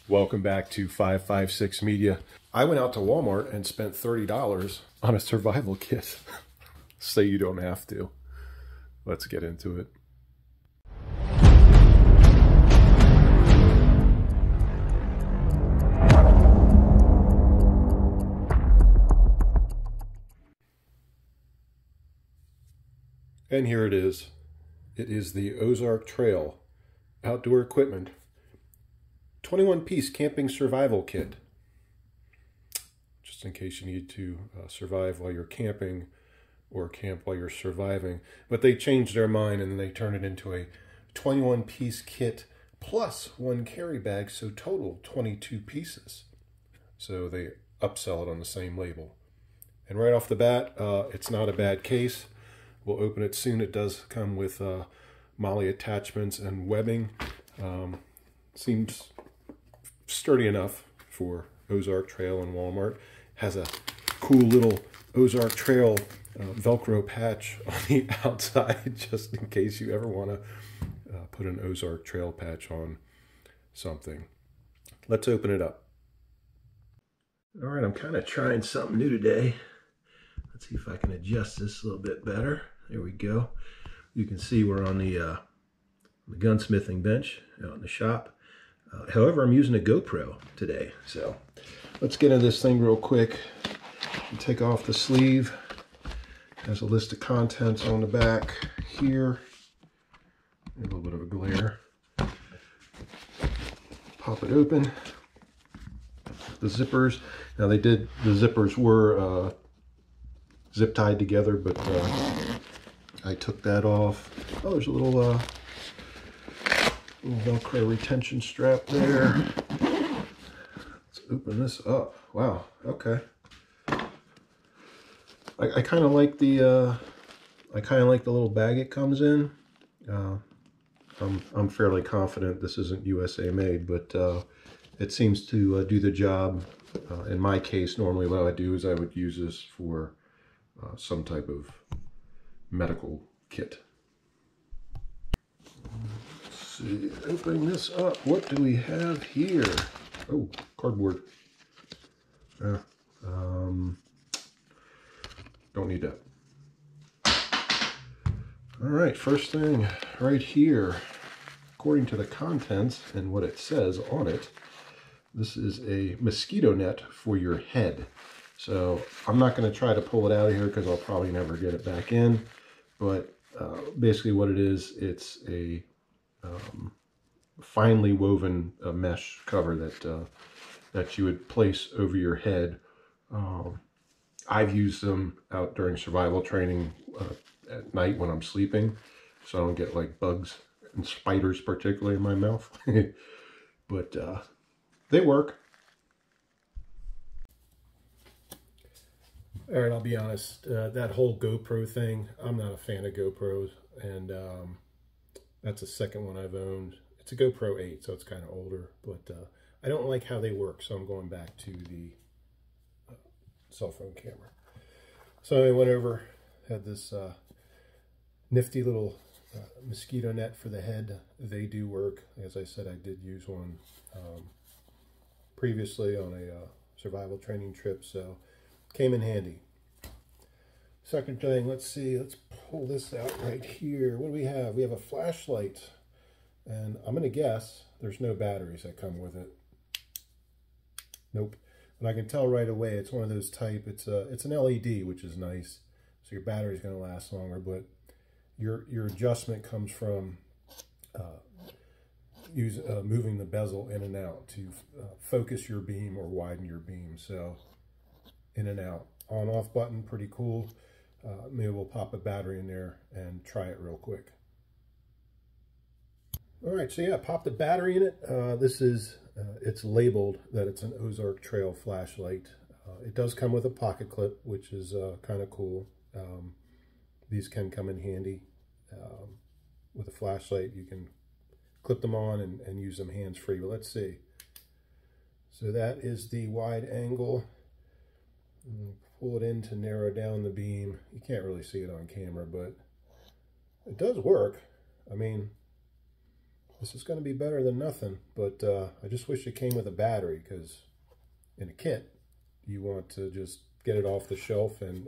Welcome back to 556 Media. I went out to Walmart and spent $30 on a survival kit. So you don't have to. Let's get into it. And here it is. It is the Ozark Trail outdoor equipment 21-piece camping survival kit. Just in case you need to survive while you're camping or camp while you're surviving. But they changed their mind and they turned it into a 21-piece kit plus one carry bag, so total 22 pieces. So they upsell it on the same label. And right off the bat, it's not a bad case. We'll open it soon. It does come with MOLLE attachments and webbing. Seems sturdy enough for Ozark Trail and Walmart. Has a cool little Ozark Trail Velcro patch on the outside, just in case you ever want to put an Ozark Trail patch on something. Let's open it up. All right, I'm kind of trying something new today. Let's see if I can adjust this a little bit better. There we go. You can see we're on the gunsmithing bench out in the shop. However, I'm using a GoPro today. So let's get into this thing real quick and take off the sleeve. There's a list of contents on the back here. A little bit of a glare. Pop it open. The zippers. Now they did, the zippers were zip tied together, but I took that off. Oh, there's a little Velcro retention strap there. Let's open this up. Wow, okay. I kind of like the little bag it comes in. I'm fairly confident this isn't USA made, but it seems to do the job. In my case, normally what I would do is I would use this for some type of medical kit. Let's see, opening this up, what do we have here? Oh, cardboard. Don't need that. All right, first thing right here, according to the contents and what it says on it, this is a mosquito net for your head. So I'm not going to try to pull it out of here because I'll probably never get it back in. But basically what it is, it's a finely woven mesh cover that you would place over your head. I've used them out during survival training at night when I'm sleeping, so I don't get like bugs and spiders particularly in my mouth. But they work. All right, I'll be honest, that whole GoPro thing, I'm not a fan of GoPros, and that's the second one I've owned. It's a GoPro 8, so it's kind of older, but I don't like how they work, so I'm going back to the cell phone camera. So I went over, had this nifty little mosquito net for the head. They do work. As I said, I did use one previously on a survival training trip, so came in handy. Second thing, let's see, let's pull this out right here. What do we have? We have a flashlight, and I'm going to guess there's no batteries that come with it. Nope. And I can tell right away it's one of those type, it's an LED, which is nice, so your battery's going to last longer, but your adjustment comes from moving the bezel in and out to focus your beam or widen your beam. So in and out. On off button, pretty cool. Maybe we'll pop a battery in there and try it real quick. All right, so yeah, pop the battery in it. This is, it's labeled that it's an Ozark Trail flashlight. It does come with a pocket clip, which is kind of cool. These can come in handy. With a flashlight, you can clip them on and use them hands-free. But let's see. So that is the wide angle. Pull it in to narrow down the beam. You can't really see it on camera, but it does work. I mean, This is going to be better than nothing, but I just wish it came with a battery, because in a kit, you want to just get it off the shelf and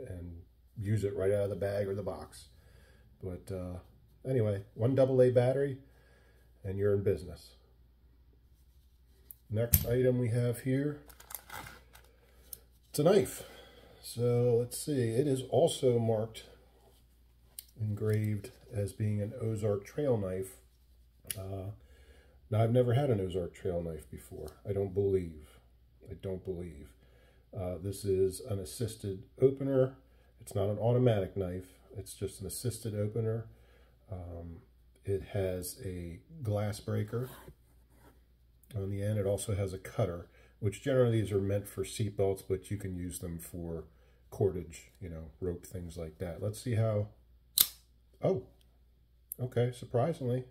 use it right out of the bag or the box. But anyway, one AA battery, and you're in business. Next item we have here, it's a knife. So let's see, it is also marked, engraved as being an Ozark trail knife. Now, I've never had an Ozark trail knife before. I don't believe. This is an assisted opener. It's not an automatic knife. It's just an assisted opener. It has a glass breaker on the end. It also has a cutter, which generally these are meant for seat belts, but you can use them for cordage, you know, rope, things like that. Let's see how... Oh, okay, surprisingly,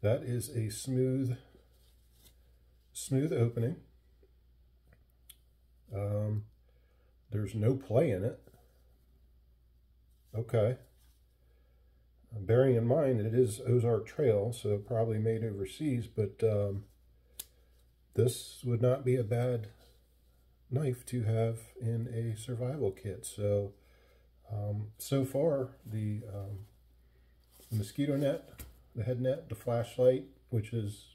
that is a smooth opening. There's no play in it. Okay. Bearing in mind that it is Ozark Trail, so probably made overseas, but this would not be a bad knife to have in a survival kit. So, so far, the mosquito net, the head net, the flashlight, which is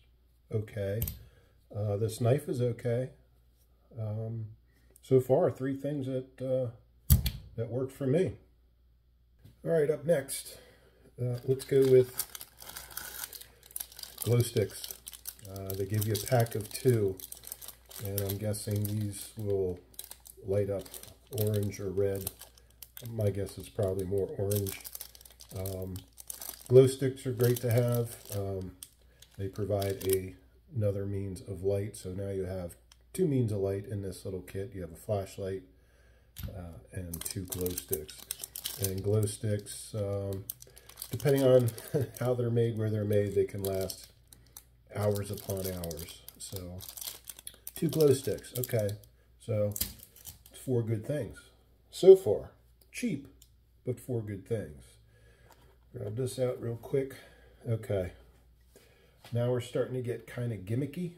okay. This knife is okay. So far, 3 things that that worked for me. All right, up next, let's go with glow sticks. They give you a pack of 2, and I'm guessing these will light up orange or red. My guess is probably more orange. Glow sticks are great to have. They provide another means of light, so now you have 2 means of light in this little kit. You have a flashlight and 2 glow sticks. And glow sticks, depending on how they're made, where they're made, they can last hours upon hours. So 2 glow sticks, okay. So 4 good things so far. Cheap, but 4 good things. Grab this out real quick. Okay, now we're starting to get kind of gimmicky.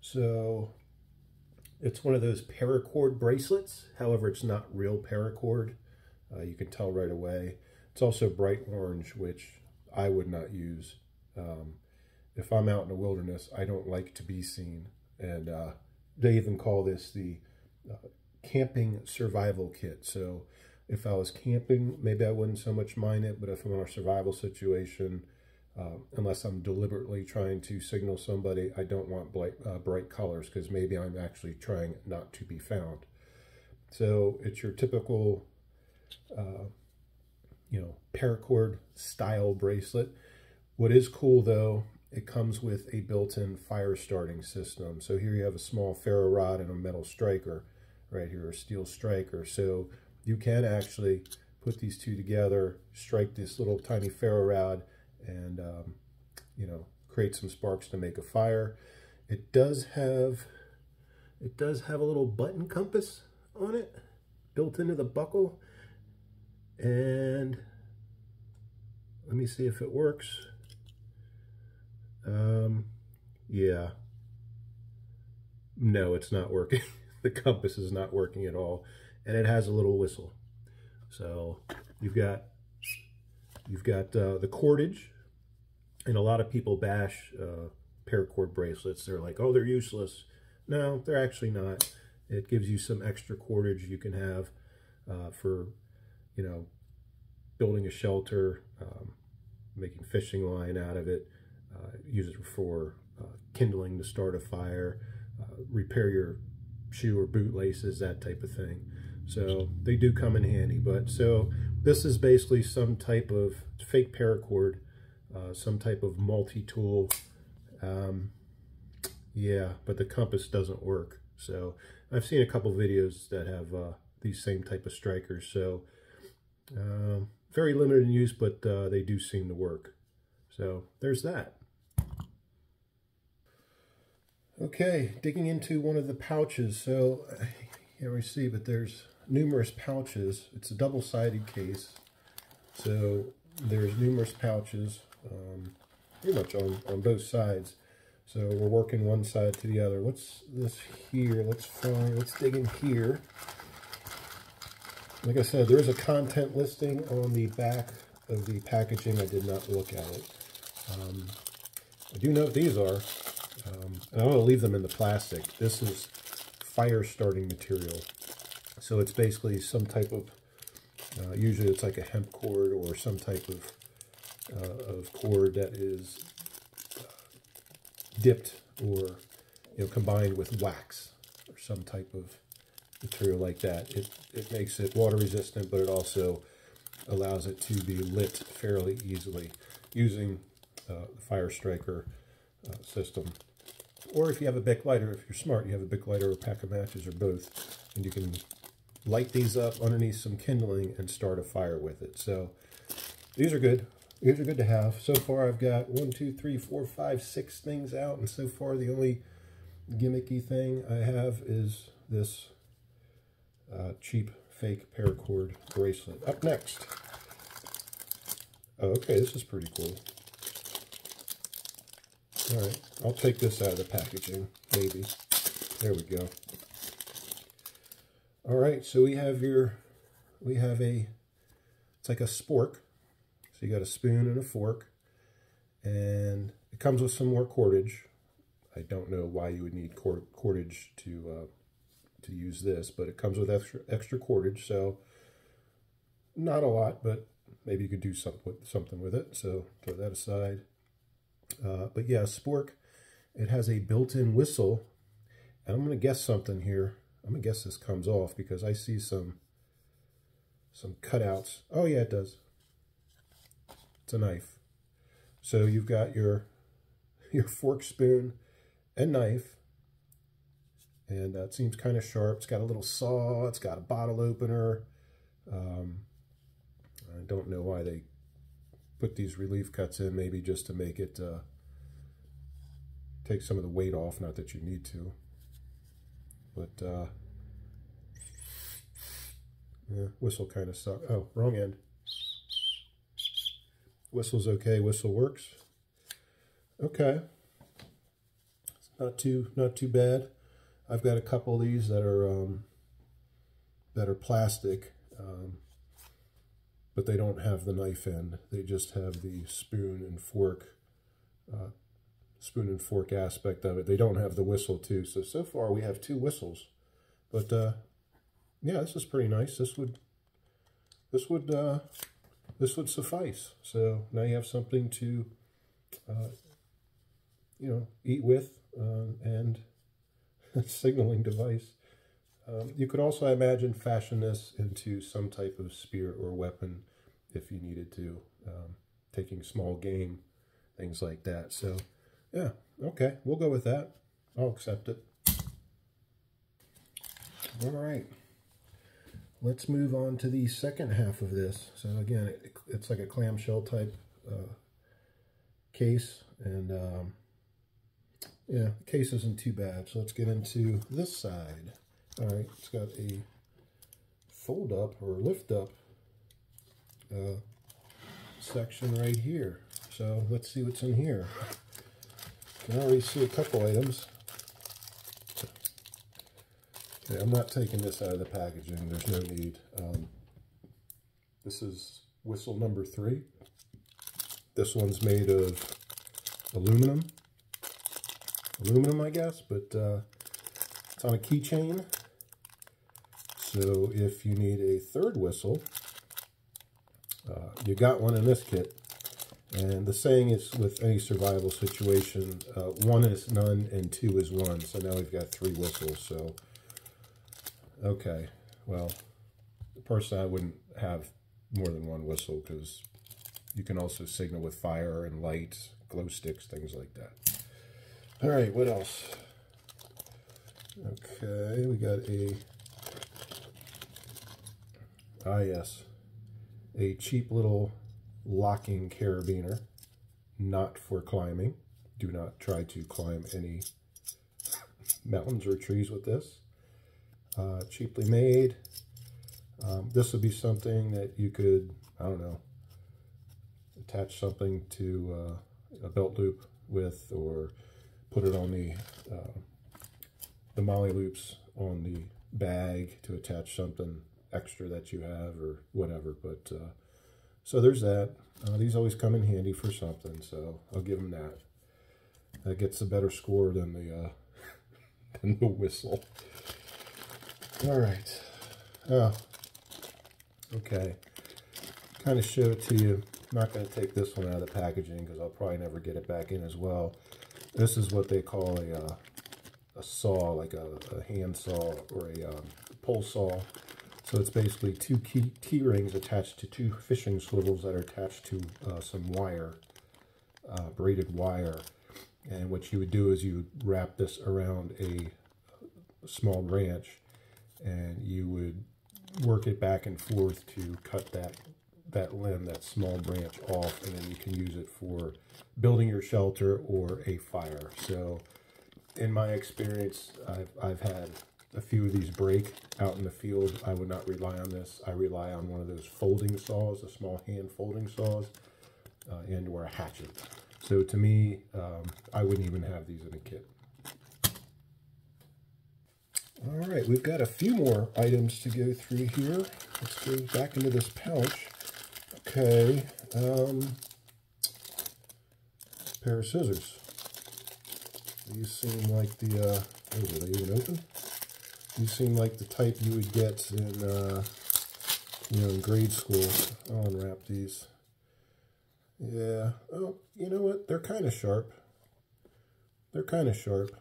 So it's one of those paracord bracelets. However, it's not real paracord. You can tell right away. It's also bright orange, which I would not use. If I'm out in the wilderness, I don't like to be seen. And they even call this the camping survival kit. So if I was camping, maybe I wouldn't so much mind it, but if I'm in a survival situation, unless I'm deliberately trying to signal somebody, I don't want bright colors, because maybe I'm actually trying not to be found. So it's your typical, you know, paracord style bracelet. What is cool though, it comes with a built-in fire starting system. So here you have a small ferro rod and a metal striker right here, a steel striker. So you can actually put these 2 together, strike this little tiny ferro rod, and you know, create some sparks to make a fire. It does have a little button compass on it built into the buckle, and let me see if it works. Yeah, no, it's not working. The compass is not working at all, and it has a little whistle. So you've got the cordage. And a lot of people bash paracord bracelets. They're like, oh, they're useless. No, they're actually not. It gives you some extra cordage you can have for, you know, building a shelter, making fishing line out of it, use it for kindling to start a fire, repair your shoe or boot laces, that type of thing. So they do come in handy. But so this is basically some type of fake paracord, some type of multi-tool. Yeah, but the compass doesn't work. So I've seen a couple videos that have these same type of strikers. So very limited in use, but they do seem to work. So there's that. Okay, digging into one of the pouches. So I can't really see, but there's numerous pouches. It's a double-sided case. So there's numerous pouches. pretty much on both sides. So we're working one side to the other. What's this here? Let's dig in here. Like I said, there is a content listing on the back of the packaging. I did not look at it. I do know what these are. And I'm going to leave them in the plastic. This is fire starting material. So it's basically some type of, usually it's like a hemp cord or some type of cord that is dipped or combined with wax or some type of material like that. It makes it water resistant, but it also allows it to be lit fairly easily using the fire striker system. Or if you have a Bic lighter, if you're smart, you have a Bic lighter or a pack of matches or both, and you can light these up underneath some kindling and start a fire with it. So these are good. These are good to have. So far I've got 1, 2, 3, 4, 5, 6 things out, and so far the only gimmicky thing I have is this cheap fake paracord bracelet. Up next. Oh, okay, this is pretty cool. All right, I'll take this out of the packaging, maybe. There we go. All right, so we have it's like a spork. So you got a spoon and a fork, and it comes with some more cordage. I don't know why you would need cordage to use this, but it comes with extra cordage, so not a lot, but maybe you could do something with it. So throw that aside. But yeah, spork. It has a built-in whistle, and I'm going to guess something here. I'm going to guess this comes off because I see some cutouts. Oh yeah, it does. It's a knife. So you've got your fork, spoon, and knife, and it seems kind of sharp. It's got a little saw. It's got a bottle opener. I don't know why they put these relief cuts in, maybe just to make it take some of the weight off, not that you need to. But yeah, whistle kind of sucks. Oh, wrong end. Whistle's okay, whistle works. Okay. It's not too bad. I've got a couple of these that are plastic. But they don't have the knife end. They just have the spoon and fork aspect of it. They don't have the whistle too. So far we have 2 whistles. But yeah, this is pretty nice. This would suffice. So now you have something to eat with and a signaling device. You could also, I imagine, fashion this into some type of spear or weapon if you needed to, taking small game, things like that. So, yeah, okay, we'll go with that. I'll accept it. All right, let's move on to the second half of this. So again, it's like a clamshell type case, and yeah, the case isn't too bad. So let's get into this side. All right, it's got a fold up or lift up section right here. So let's see what's in here. You can already see a couple items. Okay, I'm not taking this out of the packaging. There's no need. This is whistle number 3. This one's made of aluminum, I guess, but it's on a keychain. So if you need a third whistle, you got one in this kit. And the saying is with any survival situation, 1 is none and 2 is 1. So now we've got 3 whistles. So, okay, well, personally I wouldn't have more than 1 whistle because you can also signal with fire and light, glow sticks, things like that. All right, what else? Okay, we got yes, a cheap little locking carabiner, not for climbing. Do not try to climb any mountains or trees with this. Cheaply made. This would be something that you could, I don't know, attach something to a belt loop with, or put it on the molly loops on the bag to attach something extra that you have or whatever. But so there's that. These always come in handy for something, so I'll give them that. That gets a better score than the than the whistle. All right. Oh, okay. Kind of show it to you. I'm not going to take this one out of the packaging because I'll probably never get it back in as well. This is what they call a saw, like a hand saw or a pole saw. So it's basically two T-rings attached to two fishing swivels that are attached to some wire, braided wire. And what you would do is you would wrap this around a small branch, and you would work it back and forth to cut that limb, that small branch off, and then you can use it for building your shelter or a fire. So in my experience, I've had a few of these break out in the field. I would not rely on this. I rely on one of those folding saws, the small hand folding saws, and or a hatchet. So to me, I wouldn't even have these in a kit. All right, we've got a few more items to go through here. Let's go back into this pouch. Okay, pair of scissors. These seem like the, are they even open? These seem like the type you would get in, you know, in grade school. I'll unwrap these. Yeah, oh, you know what? They're kind of sharp. They're kind of sharp.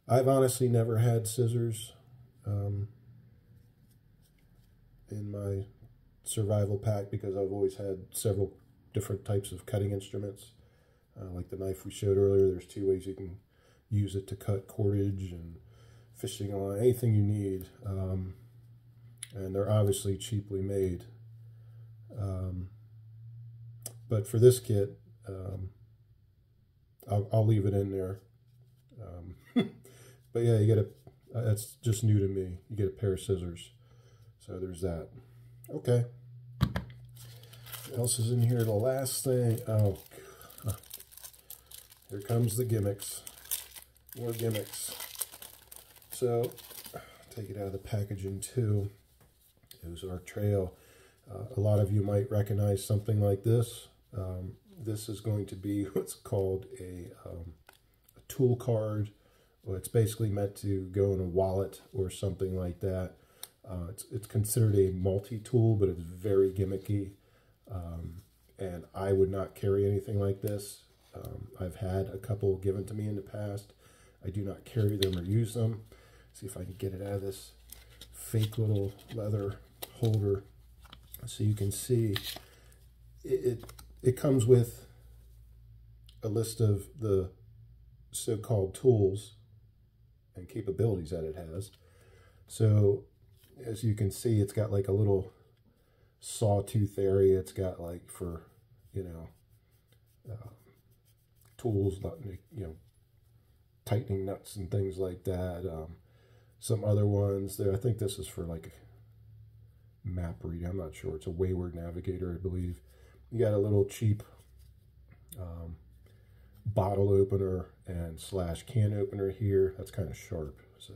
I've honestly never had scissors in my survival pack because I've always had several different types of cutting instruments. Like the knife we showed earlier, there's two ways you can use it to cut cordage and fishing line, anything you need. And they're obviously cheaply made. But for this kit, I'll leave it in there. But yeah, you get that's just new to me. You get a pair of scissors. So there's that. Okay. What else is in here? The last thing. Oh, here comes the gimmicks. More gimmicks. So, take it out of the packaging too. Ozark Trail. A lot of you might recognize something like this. This is going to be what's called a tool card. Well, it's basically meant to go in a wallet or something like that. It's considered a multi-tool, but it's very gimmicky. And I would not carry anything like this. I've had a couple given to me in the past. I do not carry them or use them. See if I can get it out of this fake little leather holder. So you can see it comes with a list of the so-called tools and capabilities that it has. So as you can see, it's got like a little sawtooth area. It's got like for, you know, tools, you know, tightening nuts and things like that. Some other ones there. I think this is for like map reading. I'm not sure. It's a Wayward Navigator, I believe. You got a little cheap bottle opener and / can opener here. That's kind of sharp. So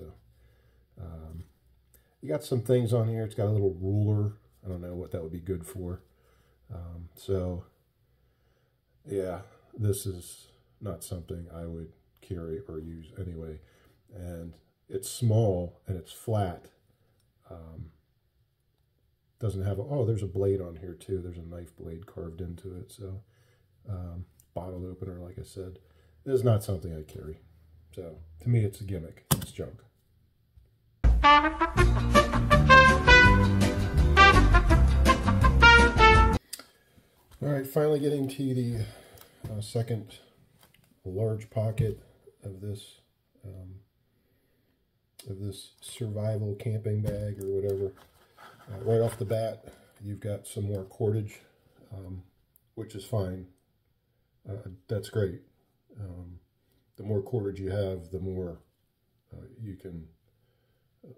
you got some things on here. It's got a little ruler. I don't know what that would be good for. So yeah, this is not something I would carry or use anyway. And it's small and it's flat. Doesn't have a, oh, there's a blade on here too. There's a knife blade carved into it. So bottle opener, like I said, this is not something I carry. So to me, it's a gimmick. It's junk. All right, finally getting to the second large pocket of this survival camping bag or whatever. Right off the bat, you've got some more cordage, which is fine. That's great. The more cordage you have, the more you can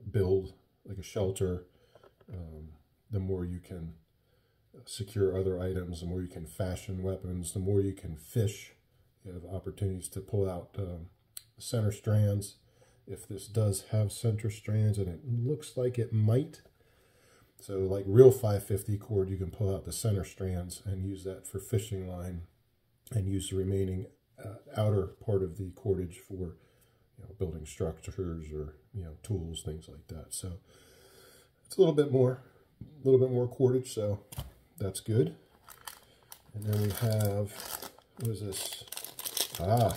build like a shelter. The more you can secure other items, the more you can fashion weapons, the more you can fish. You have opportunities to pull out center strands. If this does have center strands, and it looks like it might, so like real 550 cord, you can pull out the center strands and use that for fishing line, and use the remaining outer part of the cordage for building structures or tools, things like that. So it's a little bit more cordage, so that's good. And then we have, what is this? Ah,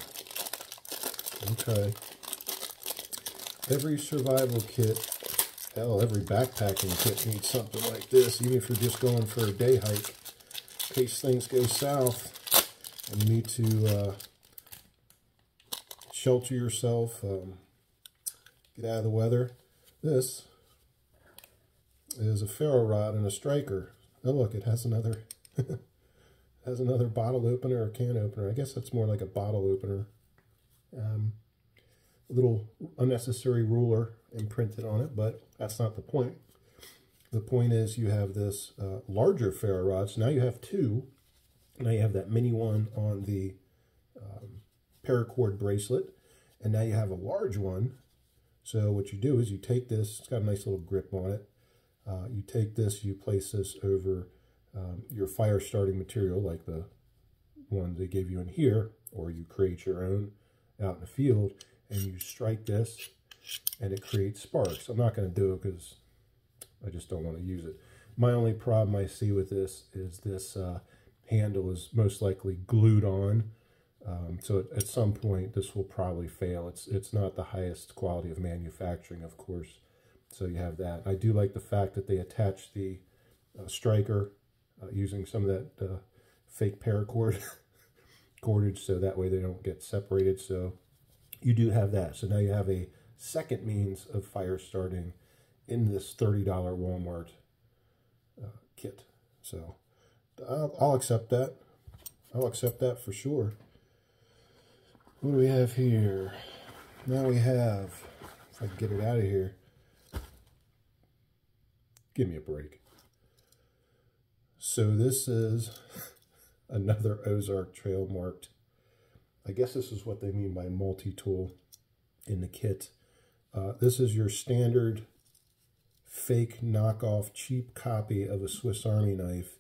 okay. Every survival kit, hell, every backpacking kit needs something like this, even if you're just going for a day hike. In case things go south and you need to shelter yourself, get out of the weather. This is a ferro rod and a striker. Oh look, it has another has another bottle opener or can opener. I guess that's more like a bottle opener. A little unnecessary ruler imprinted on it, but that's not the point. The point is you have this larger ferro rod. So now you have two. Now you have that mini one on the paracord bracelet, and now you have a large one. So what you do is you take this, it's got a nice little grip on it. You take this, you place this over your fire starting material, like the one they gave you in here, or you create your own out in the field, and you strike this, and it creates sparks. I'm not going to do it because I just don't want to use it. My only problem I see with this is this handle is most likely glued on. So at some point this will probably fail. It's not the highest quality of manufacturing, of course. So you have that. I do like the fact that they attach the striker using some of that fake paracord cordage, so that way they don't get separated. So you do have that. So now you have a second means of fire starting in this $30 Walmart kit. So I'll accept that. I'll accept that for sure. What do we have here? Now we have, if I can get it out of here. Give me a break. So this is another Ozark trail marked. I guess this is what they mean by multi-tool in the kit. This is your standard fake knockoff cheap copy of a Swiss Army knife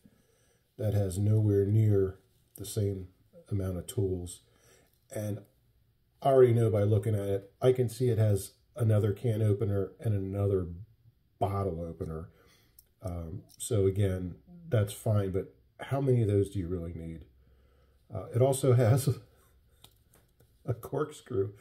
that has nowhere near the same amount of tools. And I already know by looking at it, I can see it has another can opener and another bottle opener. So again, that's fine, but how many of those do you really need? It also has a corkscrew.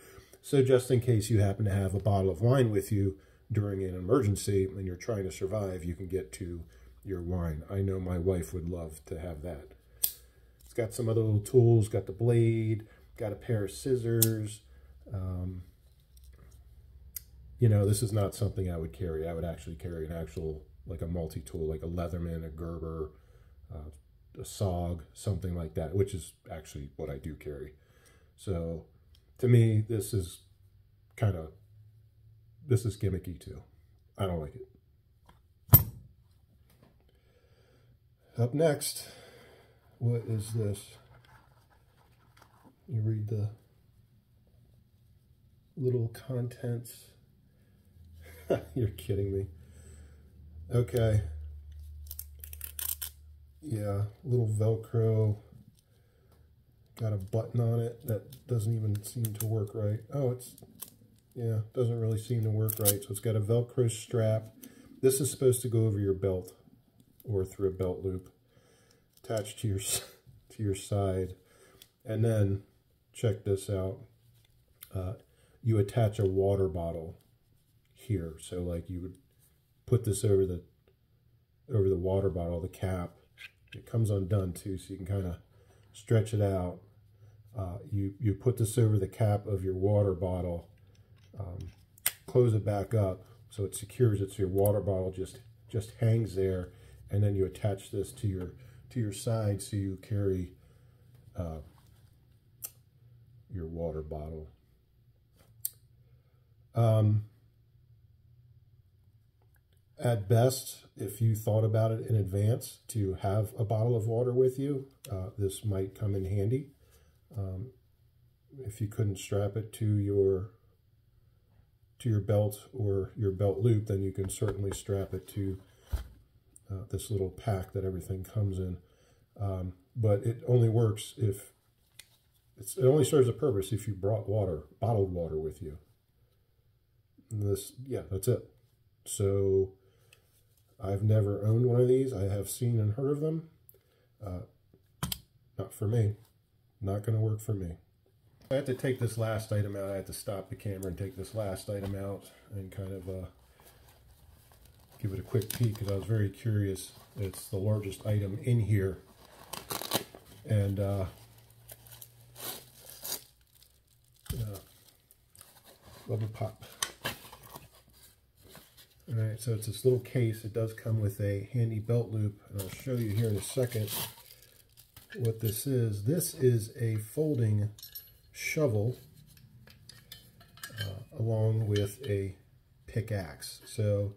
So just in case you happen to have a bottle of wine with you during an emergency and you're trying to survive, you can get to your wine. I know my wife would love to have that. It's got some other little tools, got the blade, got a pair of scissors. You know, this is not something I would carry. I would actually carry an actual, like a multi-tool, like a Leatherman, a Gerber, a SOG, something like that, which is actually what I do carry. So to me, this is gimmicky too. I don't like it. Up next, what is this? You read the little contents. You're kidding me. Okay. Yeah, little Velcro. Got a button on it that doesn't even seem to work right. Oh, yeah, doesn't really seem to work right. So it's got a Velcro strap. This is supposed to go over your belt or through a belt loop, attached to your side. And then, check this out. You attach a water bottle here. So like you would put this over the water bottle, the cap. It comes undone too, so you can kind of stretch it out. You put this over the cap of your water bottle, close it back up so it secures it, so your water bottle just hangs there, and then you attach this to your side so you carry your water bottle. At best, if you thought about it in advance to have a bottle of water with you, this might come in handy. If you couldn't strap it to your belt or your belt loop, then you can certainly strap it to this little pack that everything comes in. But it only works if it only serves a purpose if you brought bottled water with you. And yeah, that's it. So I've never owned one of these. I have seen and heard of them. Not for me. Not going to work for me. I had to take this last item out. I had to stop the camera and take this last item out and kind of give it a quick peek because I was very curious. It's the largest item in here. And rubber pop. Alright, so it's this little case. It does come with a handy belt loop, and I'll show you here in a second what this is. This is a folding shovel along with a pickaxe. So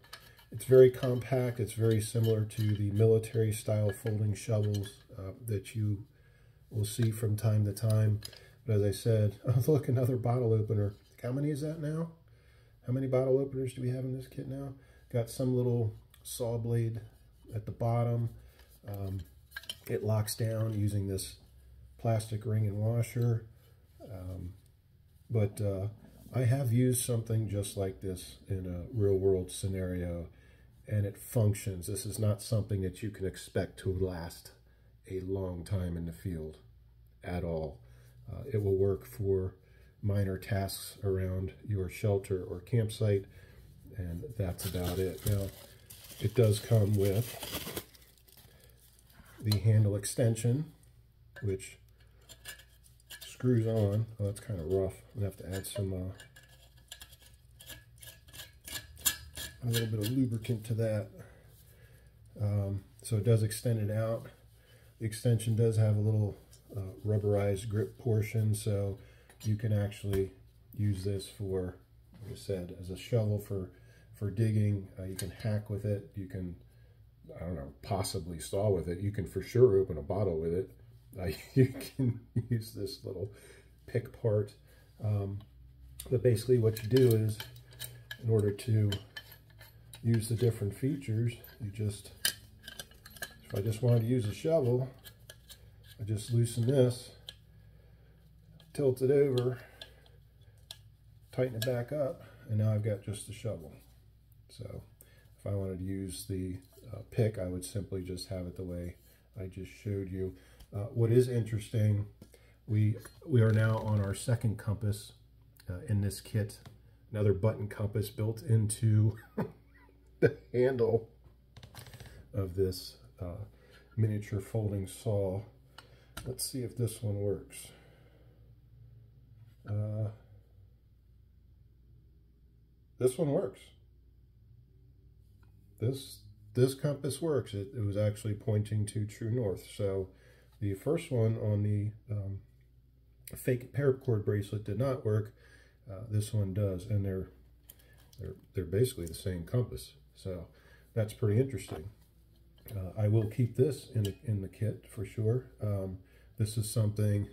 it's very compact. It's very similar to the military style folding shovels that you will see from time to time. But as I said, oh look, another bottle opener. How many is that now? How many bottle openers do we have in this kit now? Got some little saw blade at the bottom. It locks down using this plastic ring and washer. But I have used something just like this in a real world scenario, and it functions. This is not something that you can expect to last a long time in the field at all. It will work for minor tasks around your shelter or campsite, and that's about it. Now, it does come with the handle extension, which screws on. Oh, that's kind of rough. I'm gonna have to add some a little bit of lubricant to that. So it does extend it out. The extension does have a little rubberized grip portion, so you can actually use this for, like I said, as a shovel for digging. You can hack with it. You can, I don't know, possibly saw with it. You can for sure open a bottle with it. You can use this little pick part. But basically what you do is, in order to use the different features, you just, if I just wanted to use a shovel, I just loosen this, tilt it over, tighten it back up, and now I've got just a shovel. So if I wanted to use the pick, I would simply just have it the way I just showed you. What is interesting, we are now on our second compass in this kit. Another button compass built into the handle of this miniature folding saw. Let's see if this one works. This one works. This compass works. It was actually pointing to true north. So the first one on the fake paracord bracelet did not work. This one does, and they're basically the same compass. So that's pretty interesting. I will keep this in the kit for sure. This is something.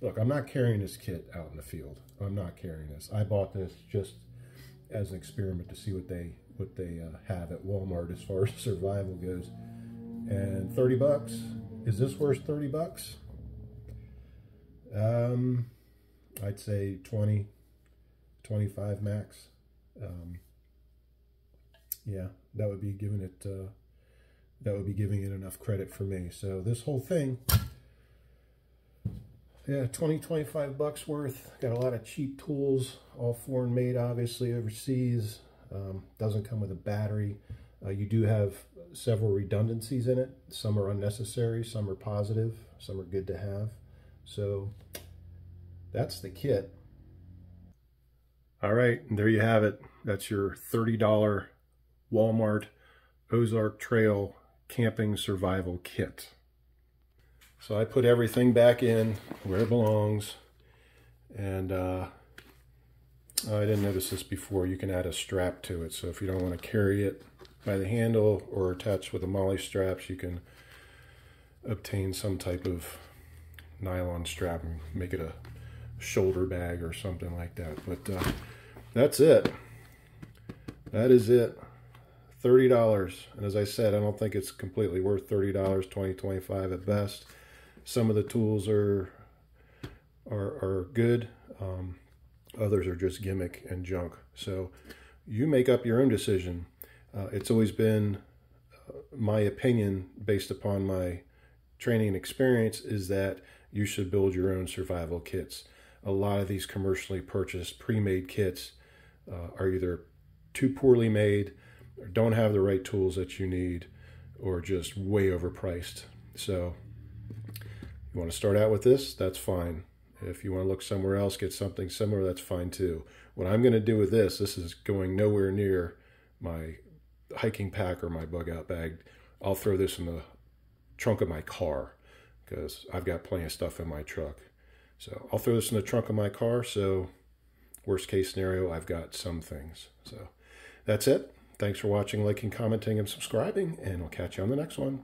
Look, I'm not carrying this kit out in the field. I'm not carrying this. I bought this just as an experiment to see what they have at Walmart as far as survival goes. And 30 bucks. Is this worth 30 bucks? I'd say 20, 25 max. Yeah, that would be giving it enough credit for me. So this whole thing, yeah, 20, 25 bucks worth. Got a lot of cheap tools, all foreign made, obviously, overseas. Doesn't come with a battery. You do have several redundancies in it. Some are unnecessary, some are positive, some are good to have. So that's the kit. All right, and there you have it. That's your $30 Walmart Ozark Trail Camping Survival Kit. So I put everything back in where it belongs, and I didn't notice this before. You can add a strap to it. So if you don't want to carry it by the handle or attached with the MOLLE straps, you can obtain some type of nylon strap and make it a shoulder bag or something like that. But that's it. That is it. $30. And as I said, I don't think it's completely worth $30, $20, $25 at best. Some of the tools are good. Others are just gimmick and junk. So you make up your own decision. It's always been my opinion, based upon my training and experience, is that you should build your own survival kits. A lot of these commercially purchased pre-made kits are either too poorly made, or don't have the right tools that you need, or just way overpriced. So you want to start out with this, that's fine. If you want to look somewhere else, get something similar, that's fine too. What I'm going to do with this is going nowhere near my hiking pack or my bug out bag. I'll throw this in the trunk of my car because I've got plenty of stuff in my truck. So I'll throw this in the trunk of my car. So worst case scenario, I've got some things. So that's it. Thanks for watching, liking, commenting, and subscribing, and I'll catch you on the next one.